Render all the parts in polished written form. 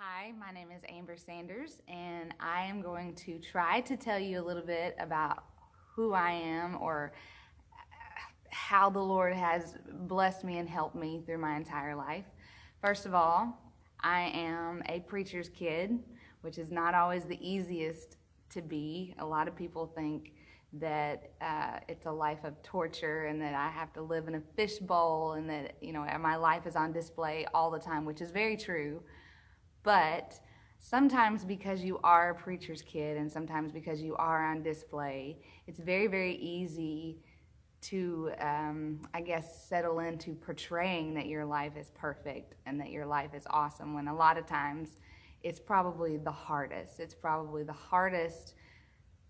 Hi, my name is Amber Sanders, and I am going to try to tell you a little bit about who I am or how the Lord has blessed me and helped me through my entire life. First of all, I am a preacher's kid, which is not always the easiest to be. A lot of people think that it's a life of torture and that I have to live in a fishbowl and that, my life is on display all the time, which is very true. But sometimes because you are a preacher's kid and sometimes because you are on display, it's very, very easy to, settle into portraying that your life is perfect and that your life is awesome, when a lot of times it's probably the hardest. It's probably the hardest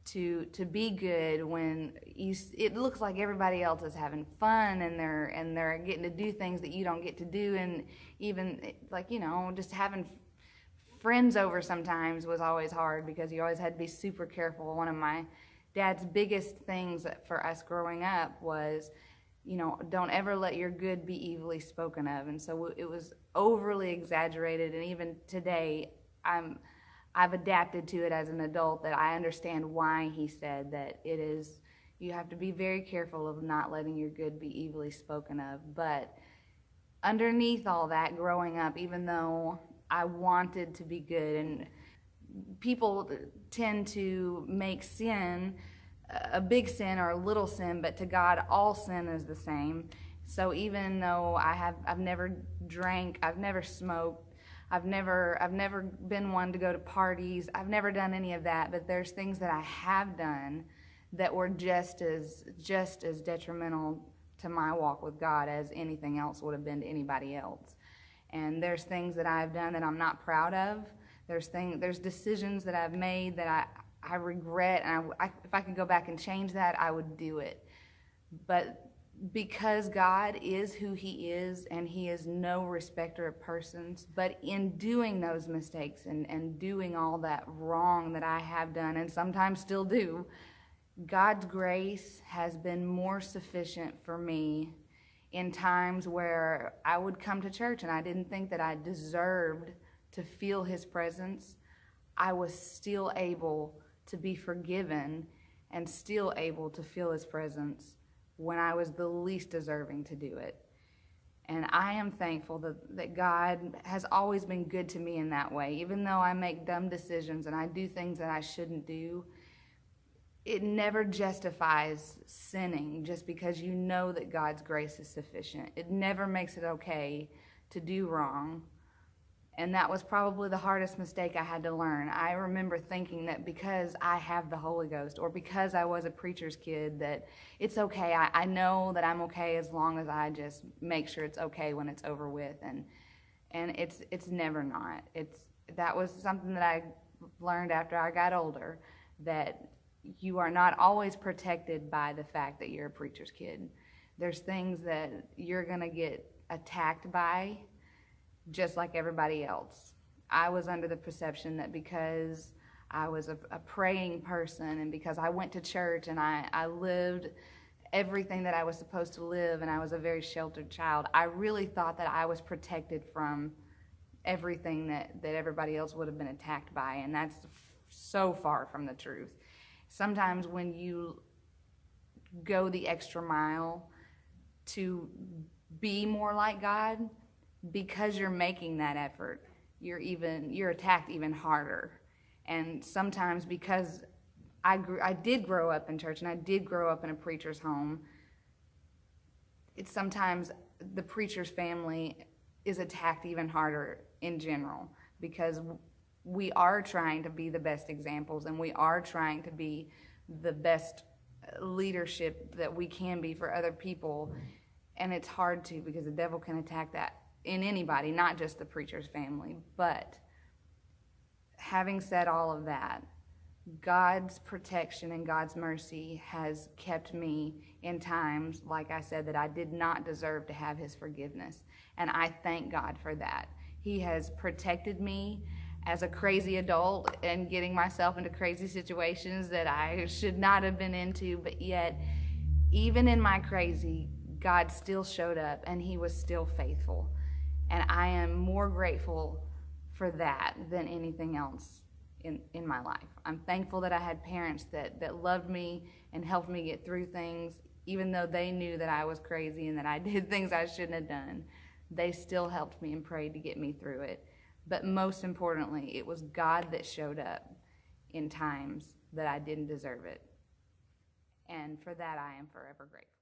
to be good when it looks like everybody else is having fun and they're getting to do things that you don't get to do, and even just having friends over sometimes was always hard because you always had to be super careful. One of my dad's biggest things for us growing up was, don't ever let your good be evilly spoken of. And so it was overly exaggerated. And even today, I've adapted to it as an adult, that I understand why he said that you have to be very careful of not letting your good be evilly spoken of. But underneath all that, growing up, even though I wanted to be good, and people tend to make sin a big sin or a little sin, but to God all sin is the same. So even though I've never drank, I've never smoked, I've never been one to go to parties, I've never done any of that, but there's things that I have done that were just as detrimental to my walk with God as anything else would have been to anybody else. And there's things that I've done that I'm not proud of. There's decisions that I've made that I regret, and if I could go back and change that, I would do it. But because God is who He is, and He is no respecter of persons, but in doing those mistakes and doing all that wrong that I have done and sometimes still do, God's grace has been more sufficient for me in times where I would come to church and I didn't think that I deserved to feel His presence. I was still able to be forgiven and still able to feel His presence when I was the least deserving to do it. And I am thankful that God has always been good to me in that way. Even though I make dumb decisions and I do things that I shouldn't do, it never justifies sinning just because you know that God's grace is sufficient. It never makes it okay to do wrong. And that was probably the hardest mistake I had to learn. I remember thinking that because I have the Holy Ghost, or because I was a preacher's kid, that it's okay. I know that I'm okay as long as I just make sure it's okay when it's over with. And it's never not. That was something that I learned after I got older, that you are not always protected by the fact that you're a preacher's kid. There's things that you're going to get attacked by just like everybody else. I was under the perception that because I was a praying person and because I went to church and I lived everything that I was supposed to live, and I was a very sheltered child, I really thought that I was protected from everything that everybody else would have been attacked by, and that's so far from the truth. Sometimes when you go the extra mile to be more like God, because you're making that effort, you're attacked even harder. And sometimes because I did grow up in church and I did grow up in a preacher's home, it's sometimes the preacher's family is attacked even harder in general, because we are trying to be the best examples and we are trying to be the best leadership that we can be for other people. And it's hard to, because the devil can attack that in anybody, not just the preacher's family. But having said all of that, God's protection and God's mercy has kept me in times, like I said, that I did not deserve to have His forgiveness. And I thank God for that. He has protected me as a crazy adult and getting myself into crazy situations that I should not have been into, but yet, even in my crazy, God still showed up and He was still faithful. And I am more grateful for that than anything else in my life. I'm thankful that I had parents that loved me and helped me get through things, even though they knew that I was crazy and that I did things I shouldn't have done. They still helped me and prayed to get me through it. But most importantly, it was God that showed up in times that I didn't deserve it. And for that, I am forever grateful.